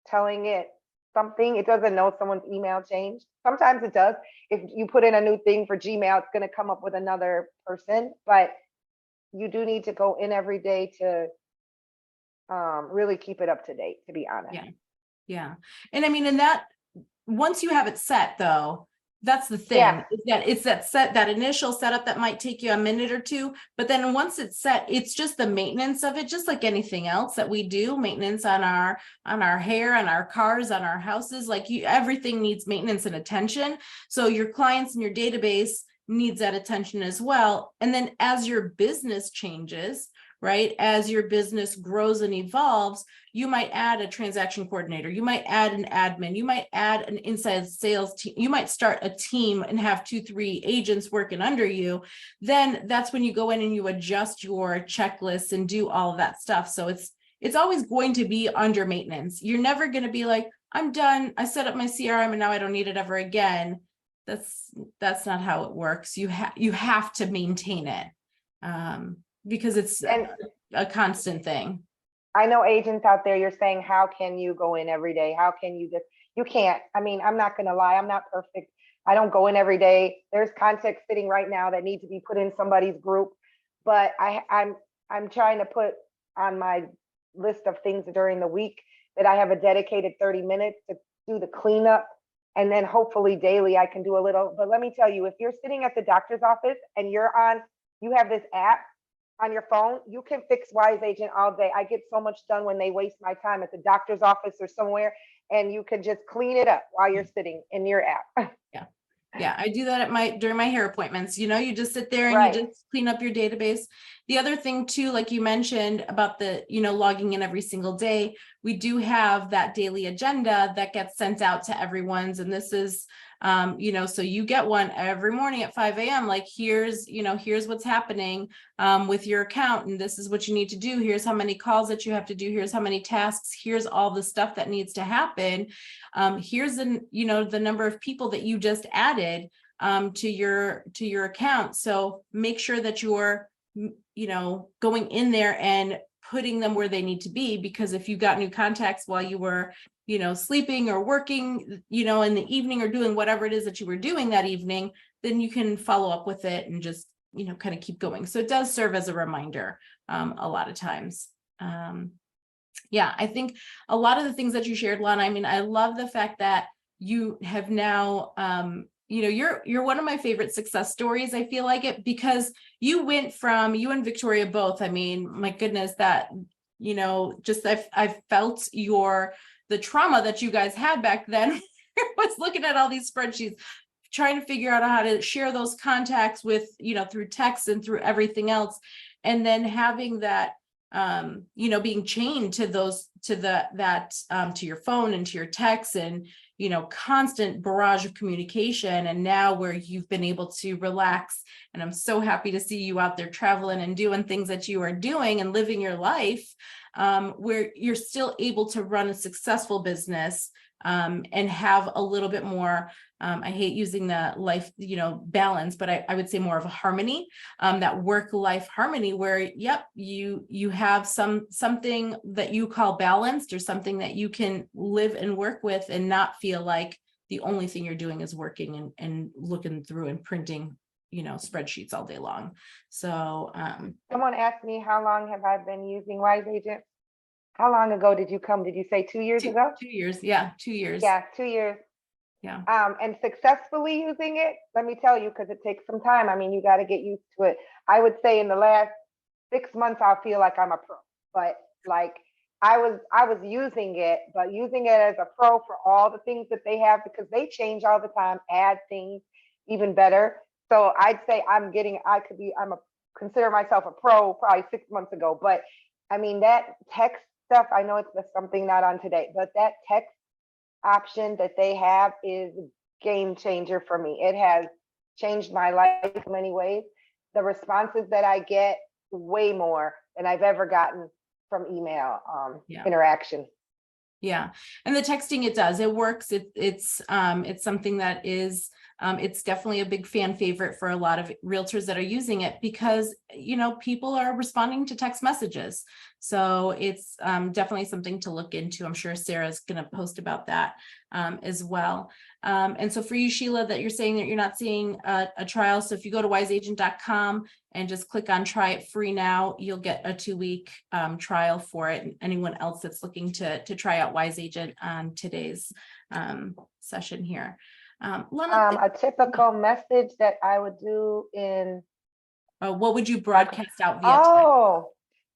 telling it something. It doesn't know someone's email changed. Sometimes it does. If you put in a new thing for Gmail, it's going to come up with another person, but you do need to go in every day to really keep it up to date, to be honest. Yeah. And I mean, once you have it set though, That's the thing, Yeah. is that it's that initial setup that might take you a minute or two, but then once it's set, it's just the maintenance of it, just like anything else that we do, maintenance on our hair, on our cars, on our houses, like everything needs maintenance and attention. So your clients and your database needs that attention as well. And then as your business changes, right, as your business grows and evolves, you might add a transaction coordinator, you might add an admin, you might add an inside sales team, you might start a team and have 2-3 agents working under you. Then that's when you go in and you adjust your checklists and do all of that stuff. So it's always going to be under maintenance. You're never going to be like, I'm done, I set up my CRM and now I don't need it ever again. That's not how it works. You have to maintain it, because it's a constant thing. I know agents out there, you're saying, how can you go in every day? How can you just, you can't. I mean, I'm not going to lie. I'm not perfect. I don't go in every day. There's content sitting right now that needs to be put in somebody's group, but I'm trying to put on my list of things during the week that I have a dedicated 30 minutes to do the cleanup. And then hopefully daily I can do a little, but let me tell you, if you're sitting at the doctor's office and you have this app on your phone, you can fix Wise Agent all day. I get so much done when they waste my time at the doctor's office or somewhere, and you can just clean it up while you're sitting in your app. Yeah, I do that during my hair appointments. You just sit there and Right. you just clean up your database. The other thing too, like you mentioned about the, logging in every single day, we do have that daily agenda that gets sent out to everyone's. And this is, so you get one every morning at 5 a.m. Like here's what's happening with your account. And this is what you need to do. Here's how many calls that you have to do. Here's how many tasks. Here's all the stuff that needs to happen. Here's the number of people that you just added to your account. So make sure that you're, going in there and putting them where they need to be, because if you got new contacts while you were, sleeping or working, in the evening or doing whatever it is that you were doing that evening, then you can follow up with it and just, kind of keep going. So it does serve as a reminder a lot of times. Yeah, I think a lot of the things that you shared, Lana, I mean, I love the fact that you have now, you're one of my favorite success stories. I feel like it, because you and Victoria both, I mean, my goodness, that, just I've felt the trauma that you guys had back then. Was looking at all these spreadsheets, trying to figure out how to share those contacts with, through text and through everything else. And then having that, being chained to to your phone and to your text and, constant barrage of communication. And now where you've been able to relax, and I'm so happy to see you out there traveling and doing things that you are doing and living your life, where you're still able to run a successful business, and have a little bit more, I hate using the life, balance, but I would say more of a harmony, that work-life harmony where, yep, you have something that you call balanced, or something that you can live and work with and not feel like the only thing you're doing is working and looking through and printing, spreadsheets all day long. So, Someone asked me, how long have I been using Wise Agent? How long ago did you come? Did you say 2 years ago? 2 years. Yeah. 2 years. Yeah, 2 years. Yeah. And successfully using it, let me tell you, because it takes some time. I mean, you got to get used to it. I would say in the last 6 months, I feel like I'm a pro, but like I was using it, but using it as a pro for all the things that they have, because they change all the time, add things even better. So I'd say consider myself a pro probably 6 months ago. But I mean, that text stuff, I know it's something not on today, but that text option that they have is a game changer for me. It has changed my life in many ways. The responses that I get, way more than I've ever gotten from email interaction. Yeah. And the texting, it works. It's something that is, it's definitely a big fan favorite for a lot of realtors that are using it, because, people are responding to text messages. So it's definitely something to look into. I'm sure Sarah's going to post about that as well. And so for you, Sheila, that you're saying that you're not seeing a trial. So if you go to wiseagent.com and just click on try it free now, you'll get a 2-week trial for it. And anyone else that's looking to try out Wise Agent on today's session here. Lana, A typical message that I would do in, what would you broadcast out via text? oh,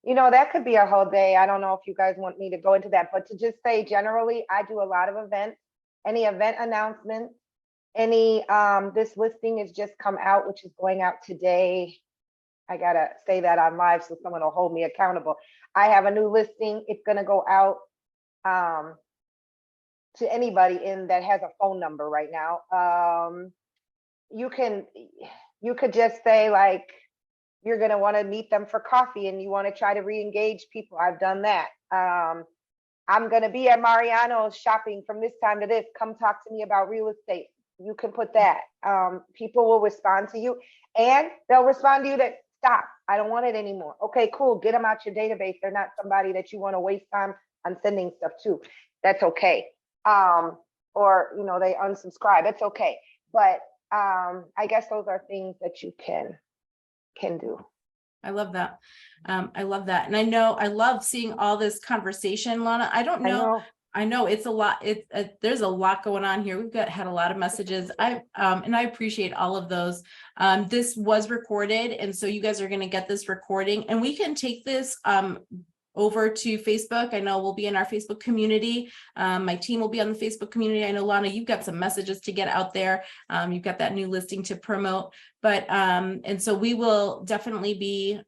that could be a whole day. I don't know if you guys want me to go into that, but to just say generally, I do a lot of events, any event announcements, any, this listing has just come out, which is going out today. I gotta say that on live so someone will hold me accountable. I have a new listing. It's gonna go out to anybody that has a phone number right now. You could just say like, you're gonna want to meet them for coffee and you want to try to re-engage people. I've done that. I'm gonna be at Mariano's shopping from this time to this. Come talk to me about real estate. You can put that. People will respond to you, and they'll respond to you that stop. I don't want it anymore. Okay, cool. Get them out your database. They're not somebody that you want to waste time on sending stuff to. That's okay. Or they unsubscribe. It's okay. But I guess those are things that you can do. I love that. I love that. And I love seeing all this conversation, Lana. I don't know. I know it's a lot. There's a lot going on here. We've had a lot of messages. And I appreciate all of those. This was recorded. And so you guys are going to get this recording, and we can take this over to Facebook. I know we'll be in our Facebook community. My team will be on the Facebook community. I know, Lana, you've got some messages to get out there. You've got that new listing to promote, but and so we will definitely be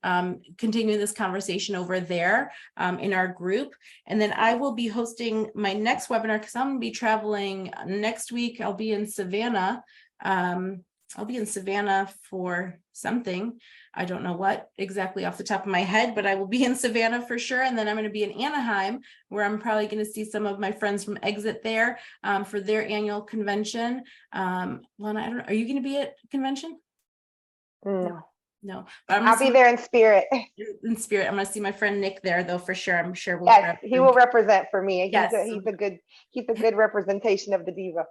continuing this conversation over there in our group. And then I will be hosting my next webinar because I'm going to be traveling next week. I'll be in Savannah. I'll be in Savannah for something. I don't know what exactly off the top of my head, but I will be in Savannah for sure. And then I'm going to be in Anaheim, where I'm probably going to see some of my friends from Exit there for their annual convention. Lana, I don't know. Are you going to be at convention? No. But I'll be there in spirit. In spirit. I'm going to see my friend Nick there, though, for sure. I'm sure we'll. Yes, he will represent for me. Yes. He's a good representation of the diva.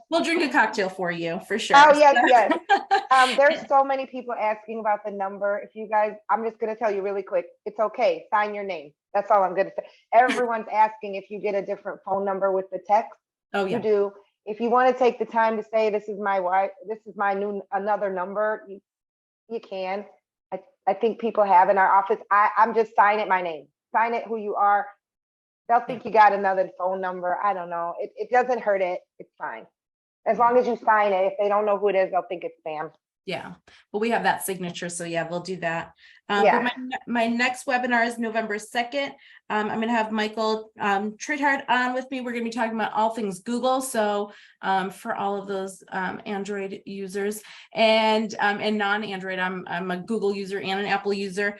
We'll drink a cocktail for you for sure. Oh, yes. There's so many people asking about the number. If you guys, I'm just going to tell you really quick. It's okay. Sign your name. That's all I'm going to say. Everyone's asking if you get a different phone number with the text. Oh, yeah. You do. If you want to take the time to say, this is my wife, this is my another number, you can. I think people have in our office. I'm just sign it my name. Sign it who you are. They'll think you got another phone number. I don't know. It doesn't hurt it. It's fine. As long as you sign it. If they don't know who it is, they'll think it's spam. Yeah. Well, we have that signature. So yeah, we'll do that. Yeah. But my next webinar is November 2nd. I'm going to have Michael Trithard on with me. We're going to be talking about all things Google. So for all of those Android users and non-Android, I'm a Google user and an Apple user.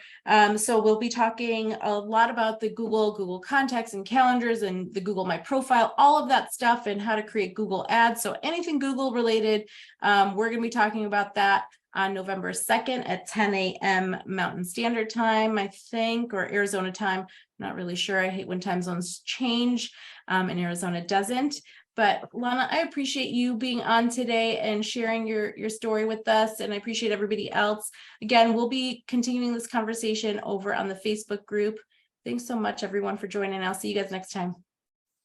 So we'll be talking a lot about the Google contacts and calendars and the Google My Profile, all of that stuff, and how to create Google ads. So anything Google related, we're going to be talking about that on November 2nd at 10 a.m. Mountain Standard Time, I think, or Arizona time. Not really sure. I hate when time zones change, and Arizona doesn't. But Lana, I appreciate you being on today and sharing your story with us, and I appreciate everybody else. Again, we'll be continuing this conversation over on the Facebook group. Thanks so much, everyone, for joining. I'll see you guys next time.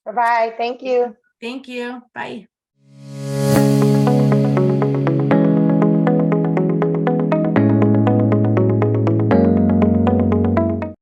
Bye-bye. Thank you. Thank you. Bye.